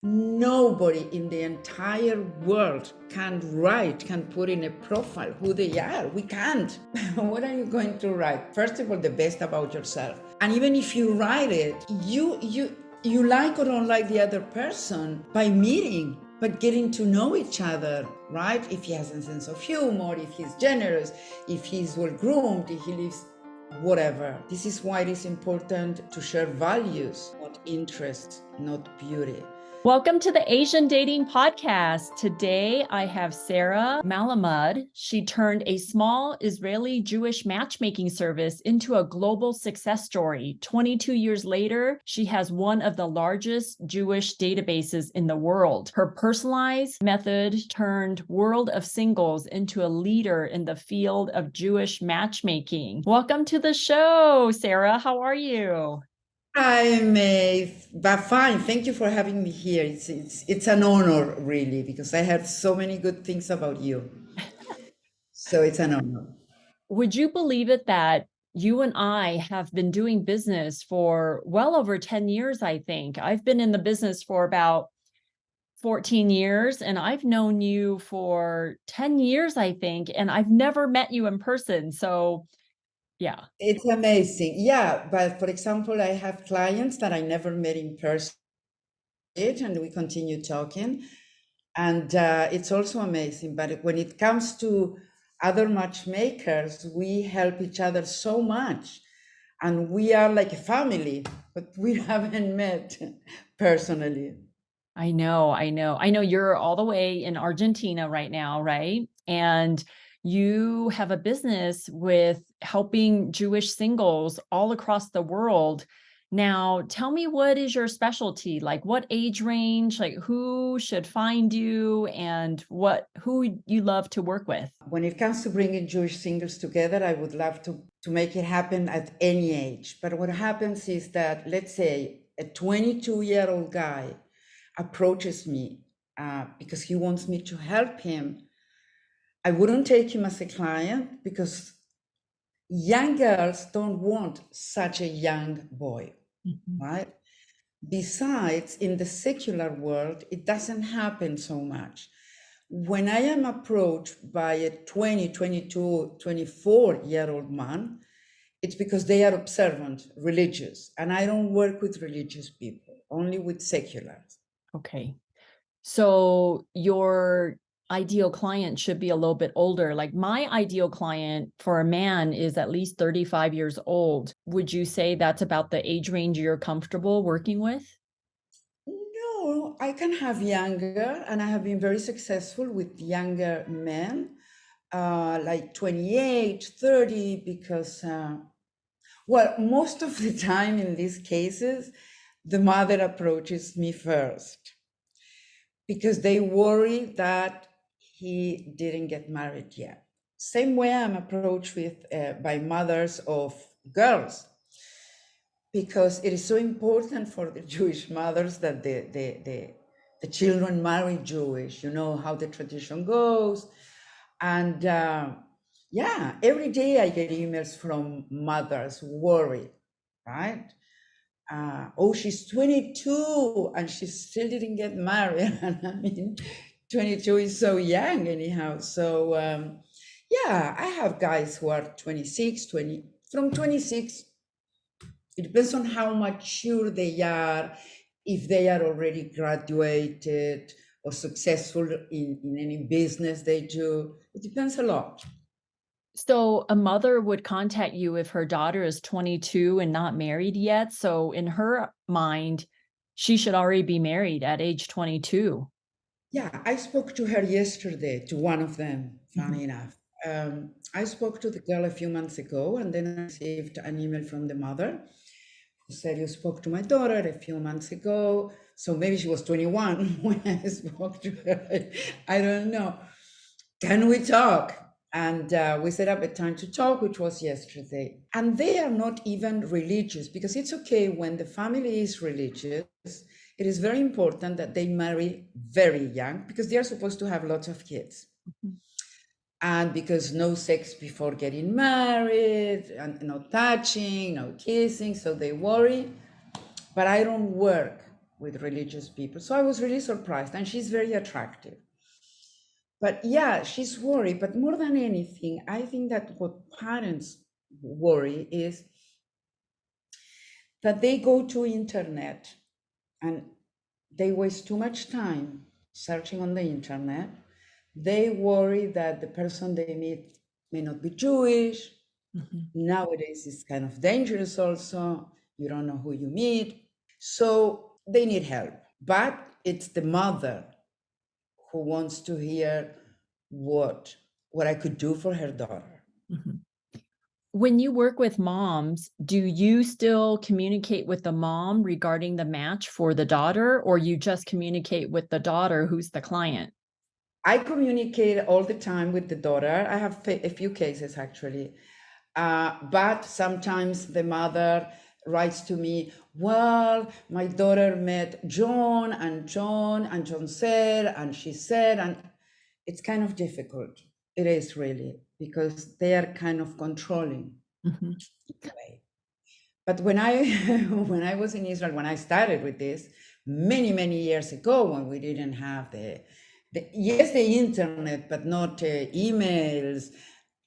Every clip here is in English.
Nobody in the entire world can put in a profile who they are. We can't. What are you going to write? First of all, the best about yourself. And even if you write it, you like or don't like the other person by meeting, but getting to know each other, right? If he has a sense of humor, if he's generous, if he's well groomed, if he lives whatever. This is why it is important to share values, not interests, not beauty. Welcome to the Asian Dating Podcast. Today I have Sara Malamud. She turned a small Israeli Jewish matchmaking service into a global success story. 22 years later, she has one of the largest Jewish databases in the world. Her personalized method turned World of Singles into a leader in the field of Jewish matchmaking. Welcome to the show, Sara. How are you? I'm but fine. Thank you for having me here. It's an honor, really, because I heard so many good things about you. So it's an honor. Would you believe it that you and I have been doing business for well over 10 years, I think. I've been in the business for about 14 years, and I've known you for 10 years, I think, and I've never met you in person. So, yeah. It's amazing. Yeah, but for example, I have clients that I never met in person, and we continue talking. And it's also amazing. But when it comes to other matchmakers, we help each other so much. And we are like a family, but we haven't met personally. I know. I know you're all the way in Argentina right now, right? And you have a business with helping Jewish singles all across the world. Now, tell me, what is your specialty? Like, what age range? Like, who should find you, and who you love to work with? When it comes to bringing Jewish singles together, I would love to make it happen at any age. But what happens is that, let's say, a 22-year-old guy approaches me because he wants me to help him. I wouldn't take him as a client because young girls don't want such a young boy, right? Besides, in the secular world, it doesn't happen so much. When I am approached by a 20, 22, 24-year-old man, it's because they are observant, religious, and I don't work with religious people, only with seculars. Okay. So your ideal client should be a little bit older. Like, my ideal client for a man is at least 35 years old. Would you say that's about the age range you're comfortable working with? No, I can have younger, and I have been very successful with younger men, like 28, 30, because, well, most of the time in these cases, the mother approaches me first because they worry that he didn't get married yet. Same way I'm approached by mothers of girls, because it is so important for the Jewish mothers that the children marry Jewish. You know how the tradition goes. And yeah, every day I get emails from mothers worried, right? Oh, she's 22 and she still didn't get married. And I mean, 22 is so young anyhow. So yeah, I have guys who are 26, 20, from 26. It depends on how mature they are, if they are already graduated or successful in any business they do. It depends a lot. So a mother would contact you if her daughter is 22 and not married yet. So in her mind, she should already be married at age 22. Yeah, I spoke to her yesterday, to one of them, funny enough. I spoke to the girl a few months ago, and then I received an email from the mother who said, you spoke to my daughter a few months ago. So maybe she was 21 when I spoke to her. I don't know. Can we talk? And we set up a time to talk, which was yesterday. And they are not even religious, because it's okay when the family is religious. It is very important that they marry very young, because they are supposed to have lots of kids. And because no sex before getting married, and no touching, no kissing, so they worry. But I don't work with religious people. So I was really surprised, and she's very attractive. But yeah, she's worried. But more than anything, I think that what parents worry is that they go to internet and they waste too much time searching on the internet. They worry that the person they meet may not be Jewish. Mhm. Nowadays, it's kind of dangerous also. You don't know who you meet. So they need help. But it's the mother who wants to hear what I could do for her daughter. Mhm. When you work with moms, do you still communicate with the mom regarding the match for the daughter, or you just communicate with the daughter who's the client? I communicate all the time with the daughter. I have a few cases actually. But sometimes the mother writes to me, well, my daughter met John, and John said, and she said, and it's kind of difficult. It is really, because they are kind of controlling Mhm. in a way. But when I when I was in Israel, when I started with this many years ago, when we didn't have the internet, but not emails,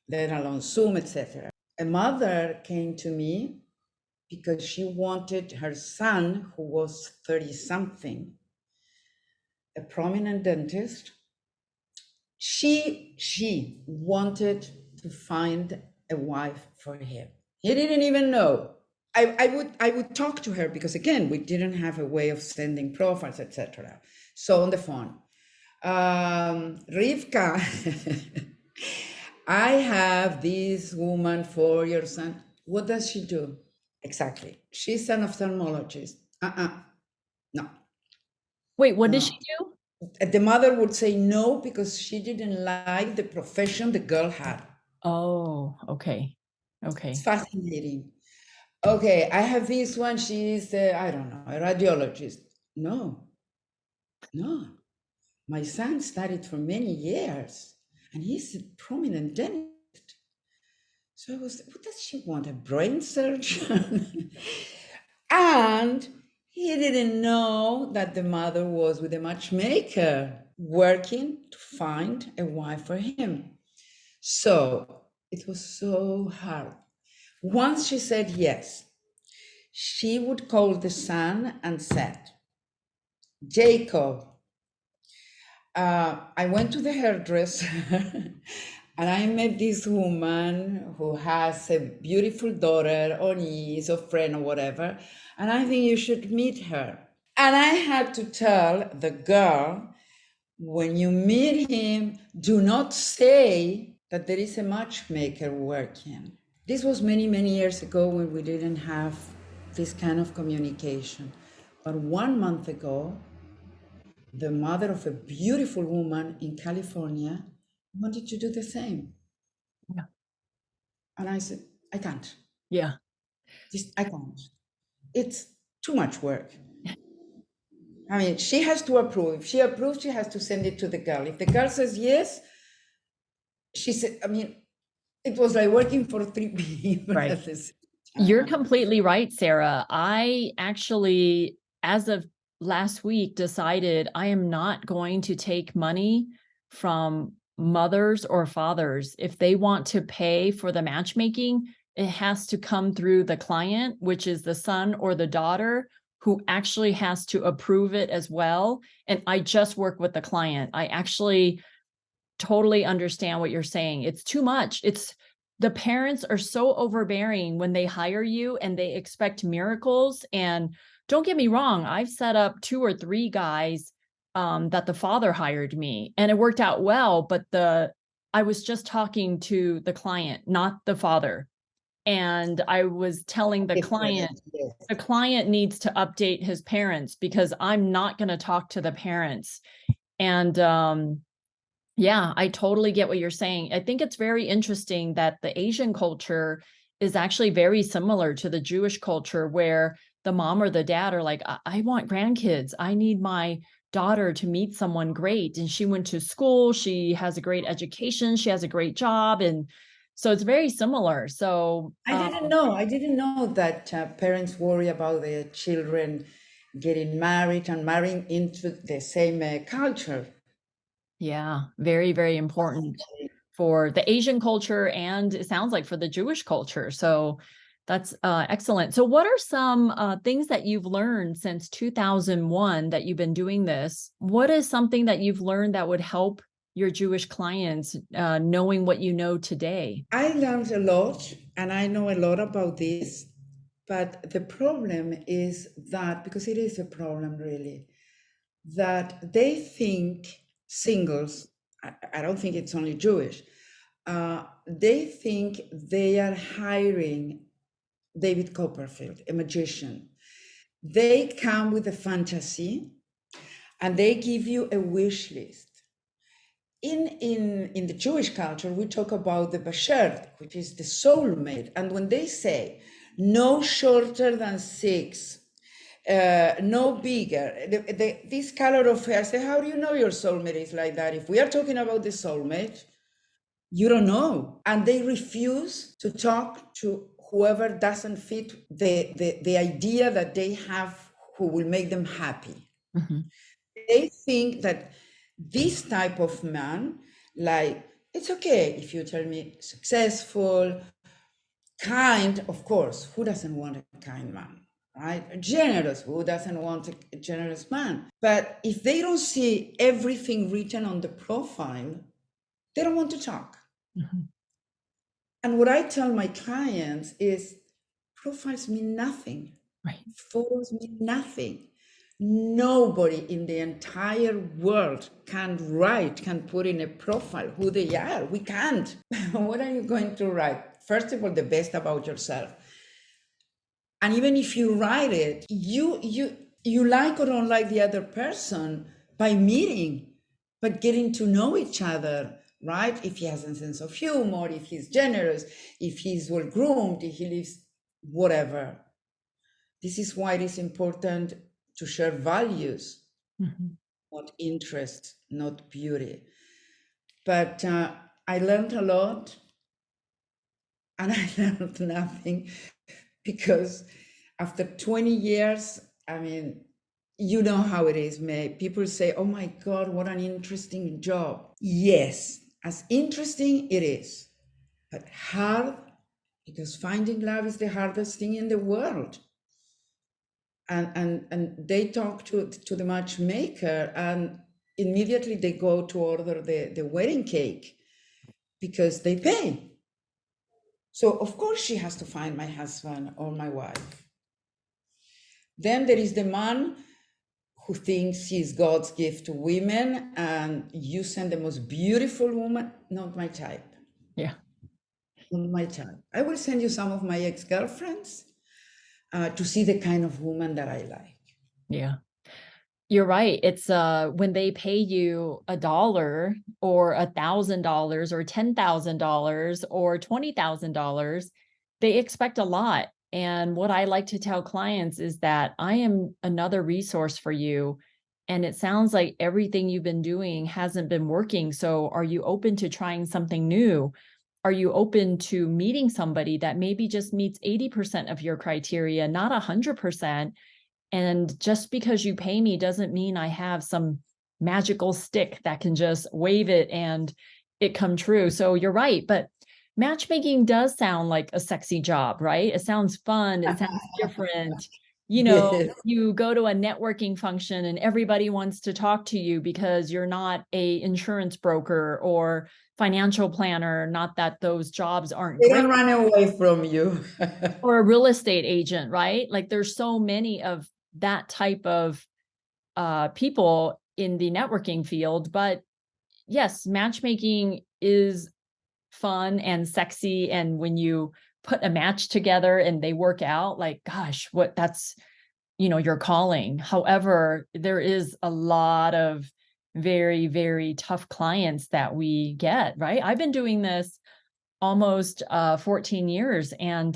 let alone Zoom, etc. A mother came to me because she wanted her son, who was 30 something, a prominent dentist. She wanted to find a wife for him. He didn't even know. I would talk to her because again we didn't have a way of sending profiles, etc. So on the phone, Rivka, I have this woman for your son. What does she do? Exactly. She's an ophthalmologist. No, Wait, what does she no. do? The mother would say no because she didn't like the profession the girl had. Oh, okay. It's Okay. fascinating. Okay, I have this one. She's, I don't know, a radiologist. No, no. My son studied for many years and he's a prominent dentist. So I was, what does she want? A brain surgeon? And he didn't know that the mother was with a matchmaker working to find a wife for him. So it was so hard. Once she said yes, she would call the son and said, Jacob, I went to the hairdresser and I met this woman who has a beautiful daughter or niece or friend or whatever, and I think you should meet her. And I had to tell the girl, when you meet him, do not say that there is a matchmaker working. This was many years ago when we didn't have this kind of communication. But 1 month ago, the mother of a beautiful woman in California wanted to do the same. Yeah. And I said, I can't. Yeah. I can't. It's too much work. I mean, she has to approve. If she approves, she has to send it to the girl. If the girl says yes, she said, I mean, it was like working for three people Right. at the same You're time. completely right, Sarah. I actually, as of last week, decided I am not going to take money from mothers or fathers. If they want to pay for the matchmaking, it has to come through the client, which is the son or the daughter, who actually has to approve it as well. And I just work with the client. I actually totally understand what you're saying. It's too much. It's the parents are so overbearing when they hire you and they expect miracles. And don't get me wrong, I've set up 2 or 3 guys that the father hired me and it worked out well, but I was just talking to the client, not the father. And I was telling Different, yes. the client needs to update his parents because I'm not going to talk to the parents. And yeah, I totally get what you're saying. I think it's very interesting that the Asian culture is actually very similar to the Jewish culture, where the mom or the dad are like, I want grandkids. I need my daughter to meet someone great. And she went to school. She has a great education. She has a great job. And so it's very similar. So, I didn't know that parents worry about their children getting married and marrying into the same culture. Yeah, very, very important for the Asian culture, and it sounds like for the Jewish culture. So that's excellent. So what are some things that you've learned since 2001 that you've been doing this? What is something that you've learned that would help your Jewish clients knowing what you know today? I learned a lot and I know a lot about this, but the problem is that, because it is a problem really, that they think singles, I don't think it's only Jewish, they think they are hiring David Copperfield, a magician. They come with a fantasy and they give you a wish list. In the Jewish culture, we talk about the basher, which is the soulmate. And when they say no shorter than 6, no bigger, this color of hair, I say, how do you know your soulmate is like that? If we are talking about the soulmate, you don't know. And they refuse to talk to whoever doesn't fit the idea that they have who will make them happy. Mm-hmm. They think that this type of man, like, it's okay if you tell me successful, kind, of course, who doesn't want a kind man, right? Generous, who doesn't want a generous man? But if they don't see everything written on the profile, they don't want to talk. Mm-hmm. And what I tell my clients is profiles mean nothing. Right. Photos mean nothing. Nobody in the entire world can put in a profile who they are. We can't. What are you going to write? First of all, the best about yourself. And even if you write it, you like or don't like the other person by meeting, but getting to know each other, right? If he has a sense of humor, if he's generous, if he's well groomed, if he lives whatever. This is why it is important to share values, Mm-hmm. not interests, not beauty. But I learned a lot and I learned nothing because after 20 years, I mean, you know how it is, May. People say, oh my God, what an interesting job. Yes, as interesting it is, but hard, because finding love is the hardest thing in the world. And they talk to the matchmaker and immediately they go to order the wedding cake because they pay. So of course she has to find my husband or my wife. Then there is the man who thinks he's God's gift to women, and you send the most beautiful woman. Not my type. Yeah. Not my type. I will send you some of my ex-girlfriends to see the kind of woman that I like. Yeah. You're right. It's when they pay you $1 or $1,000 or $10,000 or $20,000, they expect a lot. And what I like to tell clients is that I am another resource for you. And it sounds like everything you've been doing hasn't been working. So are you open to trying something new? Are you open to meeting somebody that maybe just meets 80% of your criteria, not 100%? And just because you pay me doesn't mean I have some magical stick that can just wave it and it come true. So you're right. But matchmaking does sound like a sexy job, right? It sounds fun. It sounds different. Yes. You go to a networking function and everybody wants to talk to you because you're not a insurance broker or financial planner. Not that those jobs aren't They great. don't run away from you. Or a real estate agent, right? Like there's so many of that type of people in the networking field. But yes, matchmaking is fun and sexy. And when you put a match together and they work out, like, gosh, what that's, your calling. However, there is a lot of very, very tough clients that we get, right? I've been doing this almost 14 years. And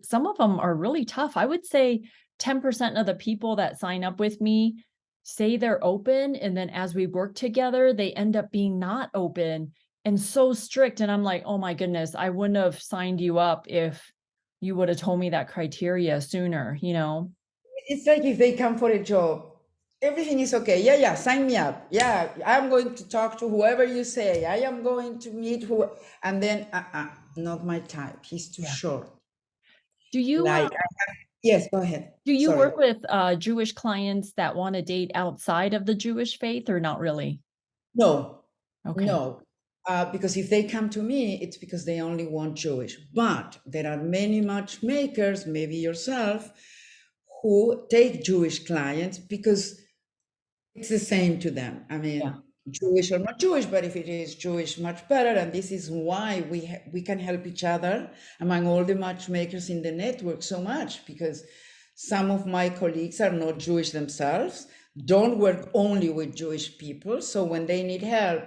some of them are really tough. I would say 10% of the people that sign up with me say they're open. And then as we work together, they end up being not open and so strict. And I'm like, oh my goodness, I wouldn't have signed you up if you would have told me that criteria sooner. It's like if they come for a job, everything is okay. Yeah, yeah, sign me up. Yeah, I'm going to talk to whoever you say. I am going to meet who, and then, not my type. He's too Yeah. short. Do you Like, yes, go ahead. do you Sorry. work with Jewish clients that want to date outside of the Jewish faith or not really? No, Okay. no. Because if they come to me, it's because they only want Jewish. But there are many matchmakers, maybe yourself, who take Jewish clients because it's the same to them. I Yeah. mean, Jewish or not Jewish, but if it is Jewish, much better. And this is why we can help each other among all the matchmakers in the network so much, because some of my colleagues are not Jewish themselves, don't work only with Jewish people. So when they need help,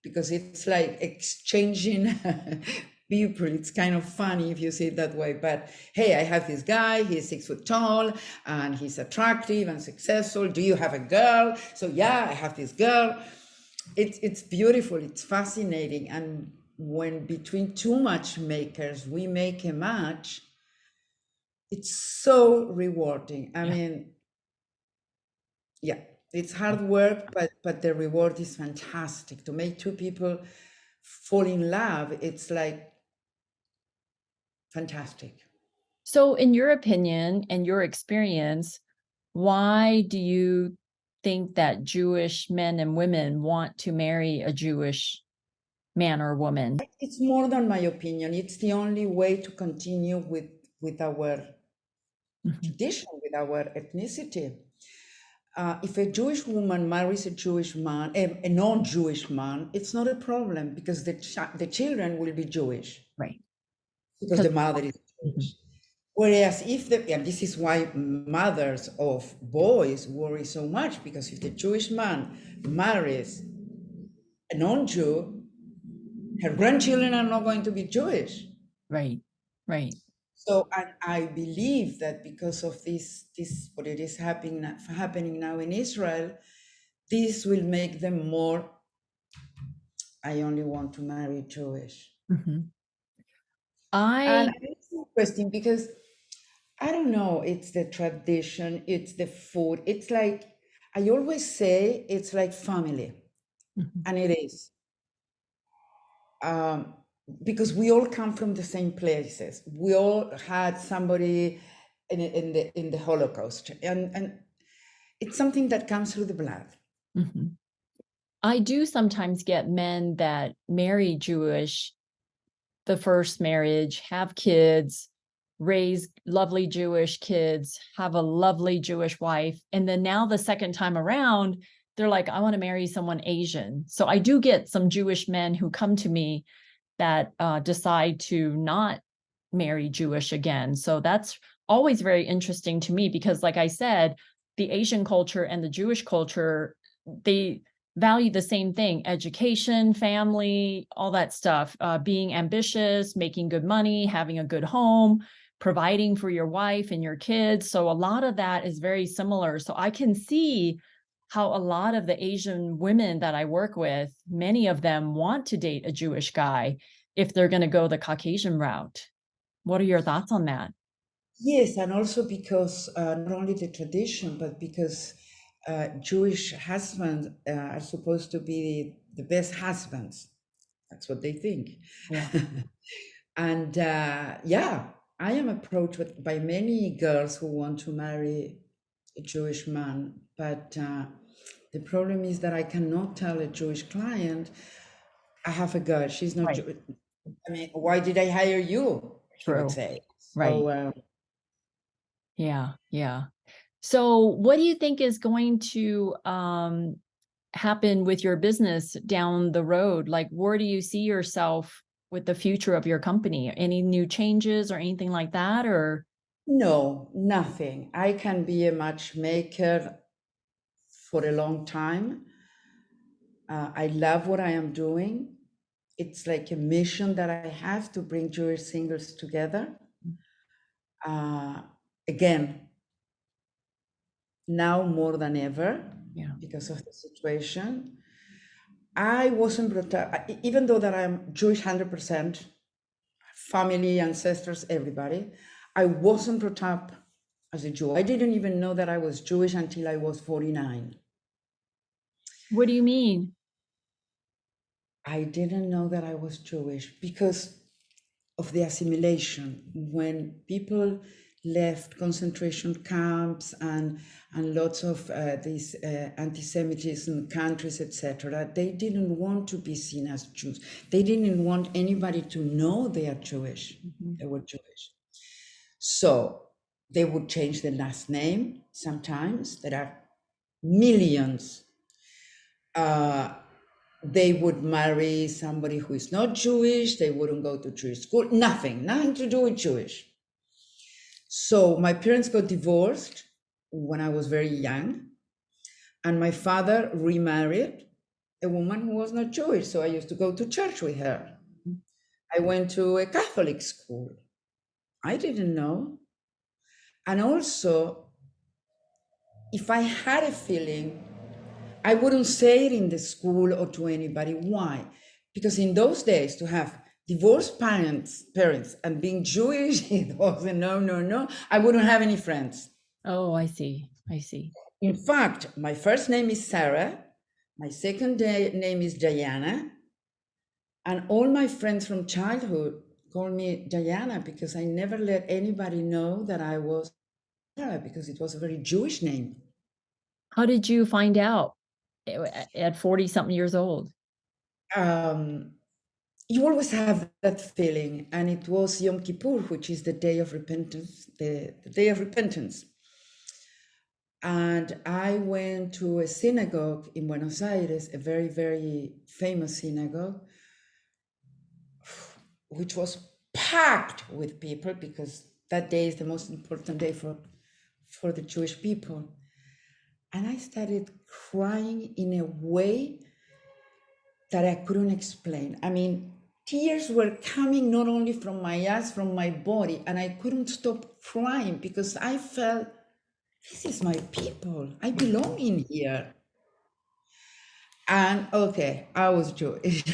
because it's like exchanging people. It's kind of funny if you see it that way. But hey, I have this guy, he's 6 foot tall and he's attractive and successful. Do you have a girl? So yeah, I have this girl. It's beautiful, it's fascinating. And when between two matchmakers we make a match, it's so rewarding. I Yeah. mean, yeah, it's hard work, but the reward is fantastic. To make two people fall in love, it's like fantastic. So, in your opinion and your experience, why do you think that Jewish men and women want to marry a Jewish man or woman? It's more than my opinion. It's the only way to continue with our Mhm. tradition, with our ethnicity. If a Jewish woman marries a Jewish man, a non-Jewish man, it's not a problem because the children will be Jewish Right. because 'Cause the mother is Mhm. Jewish. Whereas and this is why mothers of boys worry so much, because if the Jewish man marries a non-Jew, her grandchildren are not going to be Jewish. Right. Right. So I believe that because of this what it is happening now in Israel, this will make them more. I only want to marry Jewish, Mhm. and I it's interesting because I don't know. It's the tradition. It's the food. It's like I always say, it's like family, Mhm. and it is. Um, because we all come from the same places. We all had somebody in the Holocaust, and it's something that comes through the blood. Mhm. I do sometimes get men that marry Jewish the first marriage, have kids, raise lovely Jewish kids, have a lovely Jewish wife. And then now the second time around, they're like, I want to marry someone Asian. So I do get some Jewish men who come to me that decide to not marry Jewish again. So that's always very interesting to me because, like I said, the Asian culture and the Jewish culture, they value the same thing: education, family, all that stuff, being ambitious, making good money, having a good home, providing for your wife and your kids. So a lot of that is very similar. So I can see how a lot of the Asian women that I work with, many of them want to date a Jewish guy if they're going to go the Caucasian route. What are your thoughts on that? Yes, and also because not only the tradition, but because Jewish husbands are supposed to be the best husbands. That's what they think. Yeah. And yeah, I am approached by many girls who want to marry a Jewish man, but the problem is that I cannot tell a Jewish client, I have a girl, she's not Right. Jewish. I mean, why did I hire you? He would True. say. Right. So Yeah. Yeah. So what do you think is going to happen with your business down the road? Like, where do you see yourself with the future of your company? Any new changes or anything like that? Or no, nothing. I can be a matchmaker for a long time. I love what I am doing. It's like a mission that I have to bring Jewish singles together. Uh, Again, now more than ever, yeah. because of the situation. I wasn't brought up, even though that I'm Jewish 100%, family, ancestors, everybody, I wasn't brought up as a Jew. I didn't even know that I was Jewish until I was 49. What do you mean? I didn't know that I was Jewish because of the assimilation. When people left concentration camps and lots of these anti-Semitism countries, etc., they didn't want to be seen as Jews. They didn't want anybody to know they are Jewish. Mm-hmm. They were Jewish. So they would change the last name sometimes. There are millions. They would marry somebody who is not Jewish. They wouldn't go to Jewish school. Nothing to do with Jewish. So my parents got divorced when I was very young, and my father remarried a woman who was not Jewish. So I used to go to church with her. I went to a Catholic school. I didn't know. And also, if I had a feeling, I wouldn't say it in the school or to anybody. Why? Because in those days, to have divorced parents and being Jewish, it was a no. I wouldn't have any friends. Oh, I see. I see. In fact, my first name is Sarah. My second name is Diana. And all my friends from childhood call me Diana because I never let anybody know that I was Sarah because it was a very Jewish name. How did you find out at 40 something years old? You always have that feeling, and it was Yom Kippur, which is the day of repentance, the day of repentance. And I went to a synagogue in Buenos Aires, a very, very famous synagogue, which was packed with people because that day is the most important day for the Jewish people. And I started crying in a way that I couldn't explain. I mean, tears were coming not only from my eyes, from my body, and I couldn't stop crying because I felt, this is my people. I belong in here. And okay, I was Jewish.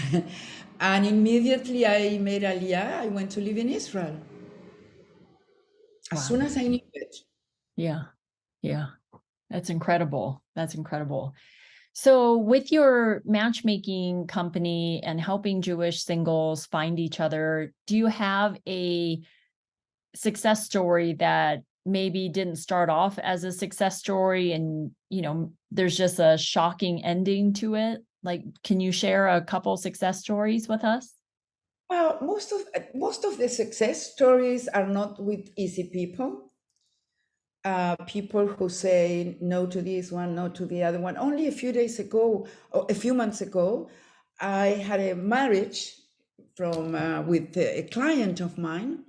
And immediately I made Aliyah. I went to live in Israel. As Wow. soon as I knew it. Yeah. Yeah. That's incredible. That's incredible. So, with your matchmaking company and helping Jewish singles find each other, do you have a success story that maybe didn't start off as a success story and, there's just a shocking ending to it? Like, can you share a couple success stories with us? Well, most of the success stories are not with easy people. People who say no to this one, no to the other one. Only a few days ago, or a few months ago, I had a marriage with a client of mine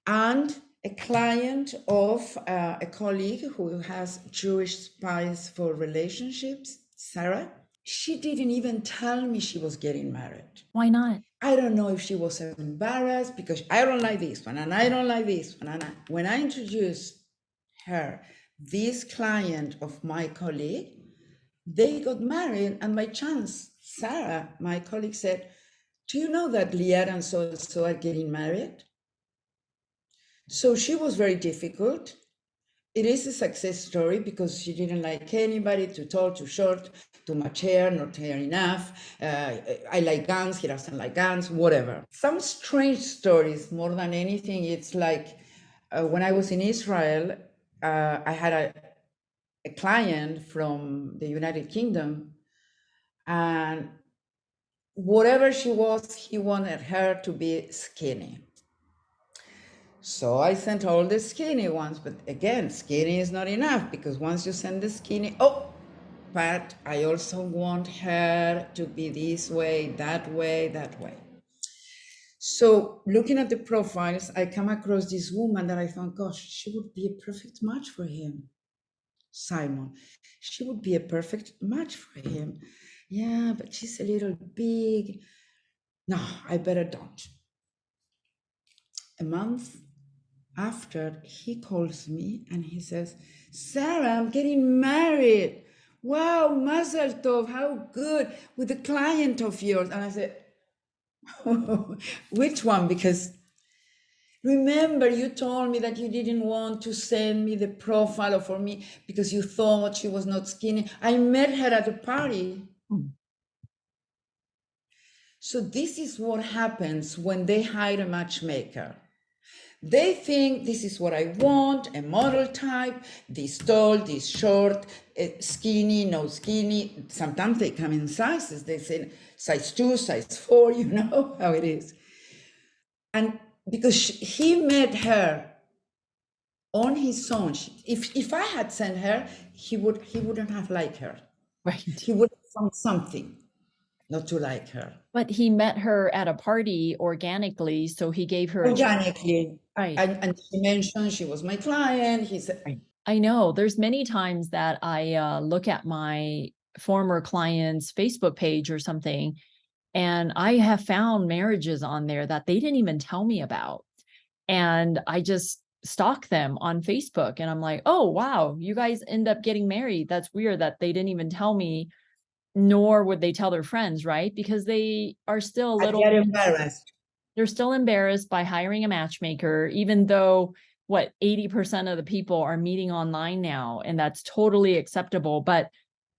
and a client of a colleague who has Jewish Spies for Relationships, Sarah. She didn't even tell me she was getting married. Why not? I don't know if she was embarrassed because I don't like this one and I don't like this one. And when I introduced her, this client of my colleague, they got married, and by chance, Sarah, my colleague, said, "Do you know that Liara and so are getting married?" So she was very difficult. It is a success story because she didn't like anybody, too tall, too short, too much hair, not hair enough. I like guns, he doesn't like guns, whatever. Some strange stories more than anything. It's like when I was in Israel, I had a client from the United Kingdom, and whatever she was, he wanted her to be skinny. So I sent all the skinny ones, but again, skinny is not enough because once you send the skinny, but I also want her to be this way, that way, that way. So looking at the profiles, I come across this woman that I thought, gosh, she would be a perfect match for him. Simon, she would be a perfect match for him. Yeah, but she's a little big. No, I better don't. A month after, he calls me and he says, Sarah, I'm getting married. Wow, Mazel Tov, how good, with a client of yours. And I said, which one? Because Remember, you told me that you didn't want to send me the profile for me because you thought she was not skinny. I met her at a party. So this is what happens when they hire a matchmaker. They think this is what I want, a model type, this tall, this short, skinny, no skinny. Sometimes they come in sizes. They say size 2, size 4, you know how it is. And because he met her on his own, if I had sent her, he wouldn't have liked her. Right. He would have found something not to like her. But he met her at a party organically, so he gave her Organically. Right. And she mentioned she was my client. He said, Right. I know there's many times that I look at my former client's Facebook page or something, and I have found marriages on there that they didn't even tell me about. And I just stalk them on Facebook and I'm like, oh, wow, you guys end up getting married. That's weird that they didn't even tell me, nor would they tell their friends, right? Because they are still a I little get embarrassed. they're still embarrassed by hiring a matchmaker, even though what 80% of the people are meeting online now, and that's totally acceptable. But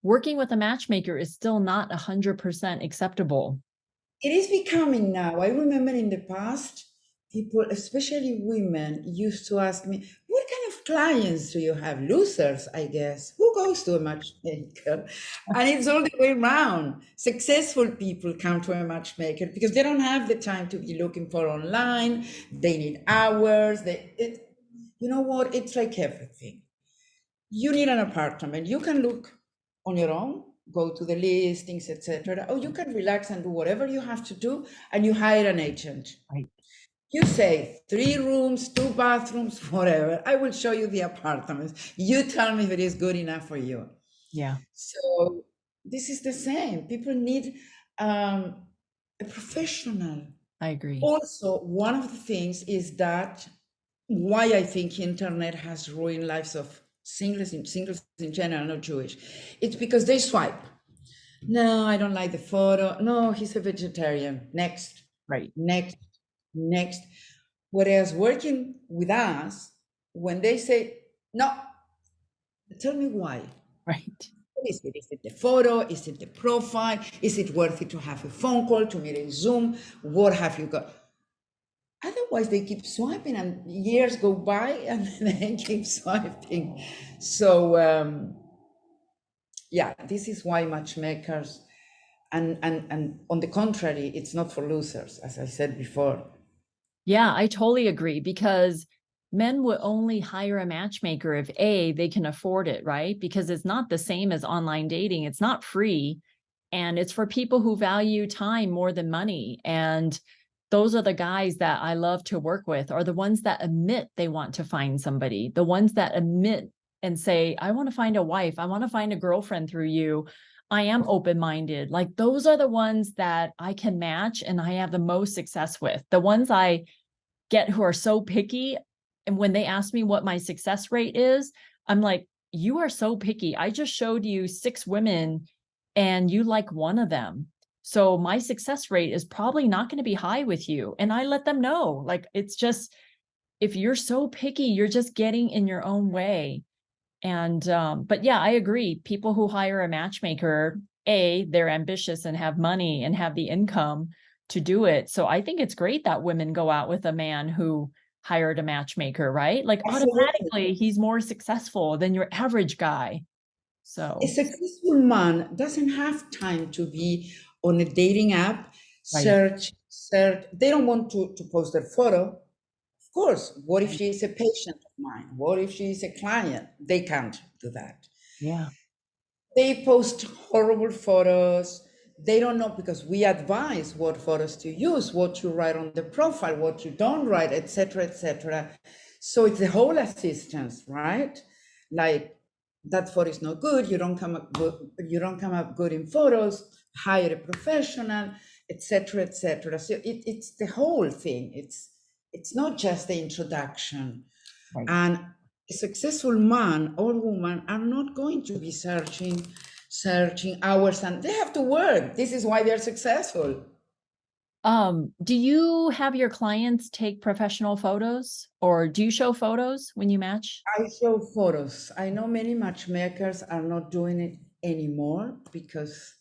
working with a matchmaker is still not 100% acceptable. It is becoming now. I remember in the past, people, especially women, used to ask me, what kind of clients do you have? Losers, I guess. Who goes to a matchmaker? And it's all the way around. Successful people come to a matchmaker because they don't have the time to be looking for online. They need hours. You know what? It's like everything. You need an apartment. You can look on your own, go to the listings, etc. Or you can relax and do whatever you have to do, and you hire an agent. Right. You say 3 rooms, 2 bathrooms, whatever. I will show you the apartments. You tell me if it is good enough for you. Yeah. So this is the same. People need a professional. I agree. Also, one of the things is that why I think internet has ruined lives of singles in general, not Jewish. It's because they swipe. No, I don't like the photo. No, he's a vegetarian. Next. Right. Next. Whereas working with us, when they say, no, tell me why. Right. Is it the photo? Is it the profile? Is it worth it to have a phone call, to meet in Zoom? What have you got? Otherwise, they keep swiping and years go by and they keep swiping. So, yeah, this is why matchmakers, and on the contrary, it's not for losers, as I said before. Yeah, I totally agree because men would only hire a matchmaker if A, they can afford it, right? Because it's not the same as online dating. It's not free. And it's for people who value time more than money. And those are the guys that I love to work with, are the ones that admit they want to find somebody, the ones that admit and say, I want to find a wife, I want to find a girlfriend through you. I am open-minded. Like those are the ones that I can match and I have the most success with. The ones I get who are so picky, and when they ask me what my success rate is, I'm like, you are so picky. I just showed you 6 women and you like one of them. So my success rate is probably not going to be high with you. And I let them know, like, it's just, if you're so picky, you're just getting in your own way. And, but yeah, I agree. People who hire a matchmaker, A, they're ambitious and have money and have the income to do it. So I think it's great that women go out with a man who hired a matchmaker, right? Like Absolutely. automatically he's more successful than your average guy. So A successful man doesn't have time to be on a dating app, search. They don't want to post their photo. Of course, what if she is a patient of mine? What if she is a client? They can't do that. Yeah. They post horrible photos. They don't know because we advise what photos to use, what you write on the profile, what you don't write, etc., etc. So it's the whole assistance, right? Like that photo is not good. You don't come up good in photos. Hire a professional, etc., etc. So it's the whole thing. It's not just the introduction. Right. And a successful man or woman are not going to be searching hours, and they have to work. This is why they're successful. Do you have your clients take professional photos, or do you show photos when you match? I show photos. I know many matchmakers are not doing it anymore because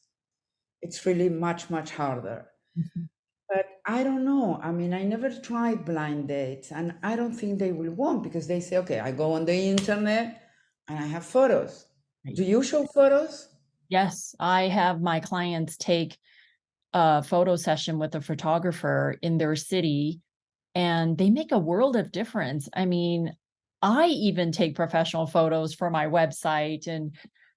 it's really much, much harder. Mhm. But I don't know. I mean, I never tried blind dates, and I don't think they will want because they say, okay, I go on the internet and I have photos. Right. Do you show photos? Yes, I have my clients take a photo session with a photographer in their city, and they make a world of difference. I mean, I even take professional photos for my website and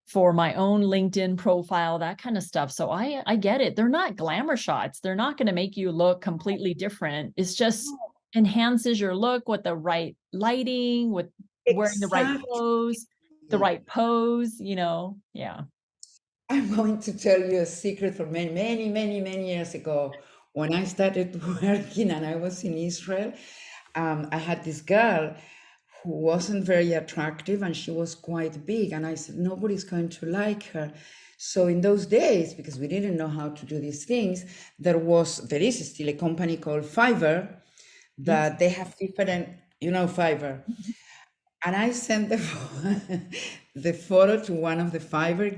for my own LinkedIn profile, that kind of stuff. So I get it. They're not glamour shots. They're not going to make you look completely different. It's just enhances your look with the right lighting, with wearing the right Exactly. clothes, the right pose, Yeah. I'm going to tell you a secret from many, many, many, many years ago. When I started working and I was in Israel, I had this girl who wasn't very attractive and she was quite big. And I said, nobody's going to like her. So in those days, because we didn't know how to do these things, there is still a company called Fiverr Yes. that they have different, Fiverr. And I sent the photo to one of the Fiverr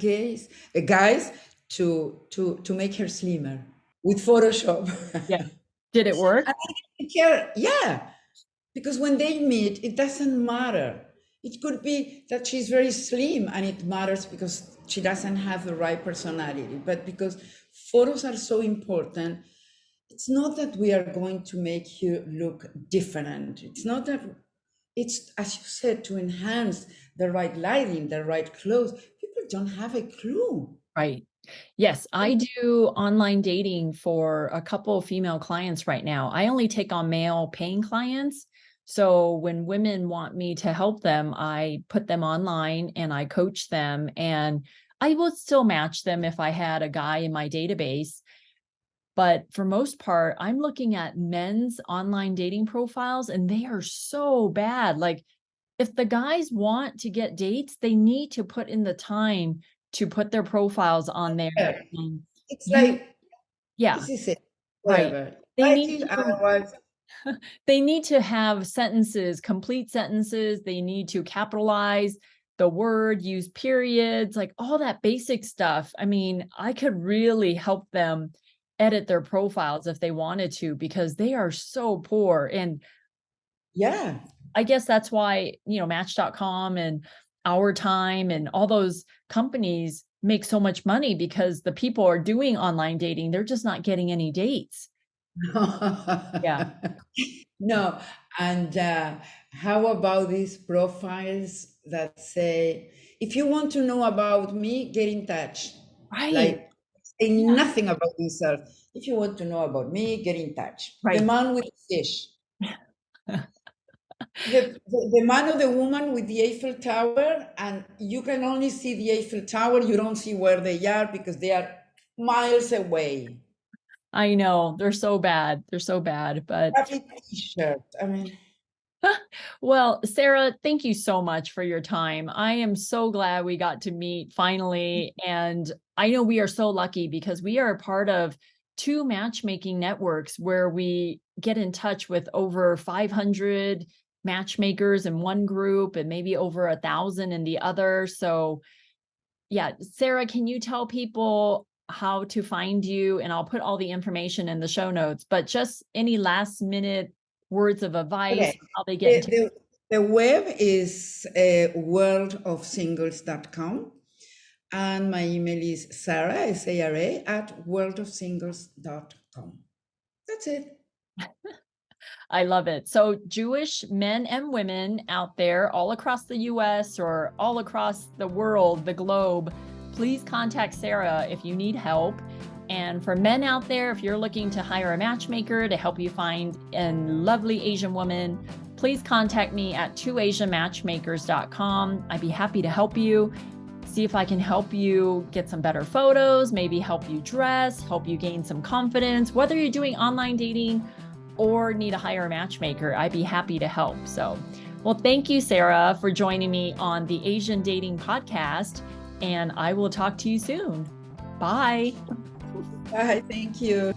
guys to make her slimmer with Photoshop. Yeah. Did it work? And I didn't care. Yeah, because when they meet, it doesn't matter. It could be that she's very slim and it matters because she doesn't have the right personality. But because photos are so important, it's not that we are going to make you look different. It's not that it's, as you said, to enhance the right lighting, the right clothes. People don't have a clue. Right. Yes, I do online dating for a couple of female clients right now. I only take on male paying clients. So when women want me to help them, I put them online and I coach them, and I would still match them if I had a guy in my database. But for most part, I'm looking at men's online dating profiles and they are so bad. Like, if the guys want to get dates, they need to put in the time to put their profiles on there. Yeah. And It's you, like, yeah, this is it, right. whatever. They Like need it, to otherwise, they need to have sentences, complete sentences. They need to capitalize the word, use periods, like all that basic stuff. I mean, I could really help them edit their profiles if they wanted to, because they are so poor. And yeah. I guess that's why, Match.com and Our Time and all those companies make so much money, because the people are doing online dating. They're just not getting any dates. Yeah. No, and how about these profiles that say, if you want to know about me, get in touch. Right. Like, say Yeah. nothing about yourself. If you want to know about me, get in touch. The Right. man with the fish. The man or the woman with the Eiffel Tower, and you can only see the Eiffel Tower. You don't see where they are because they are miles away. I know. They're so bad. They're so bad. But Lovely t-shirt. I mean, well, Sara, thank you so much for your time. I am so glad we got to meet finally. And I know we are so lucky because we are a part of two matchmaking networks where we get in touch with over 500 matchmakers in one group and maybe over 1,000 in the other. So yeah, Sara, can you tell people how to find you? And I'll put all the information in the show notes, but just any last minute words of advice, okay. how they get The, into. the, the web is worldofsingles.com. And my email is Sara, S-A-R-A, at worldofsingles.com. That's it. I love it. So Jewish men and women out there all across the US or all across the world, the globe, please contact Sara if you need help. And for men out there, if you're looking to hire a matchmaker to help you find a lovely Asian woman, please contact me at twoasianmatchmakers.com. I'd be happy to help you. See if I can help you get some better photos, maybe help you dress, help you gain some confidence, whether you're doing online dating or need to hire a matchmaker, I'd be happy to help. So, well, thank you, Sara, for joining me on the Asian Dating Podcast, and I will talk to you soon. Bye. Bye. Thank you.